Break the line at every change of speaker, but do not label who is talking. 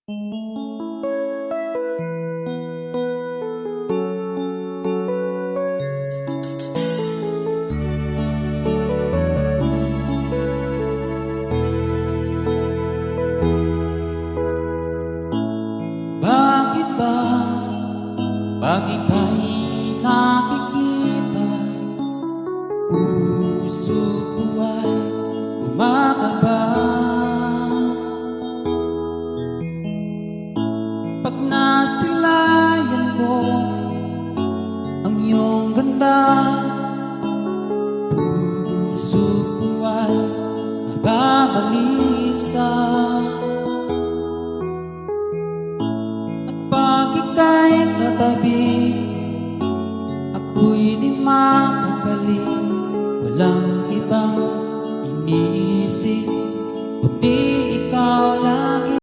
Bakit ba pag ika'y nakikita, puso ko ay kumakaba? Pag nasilayan ko ang iyong ganda, puso ko ay nababalisa.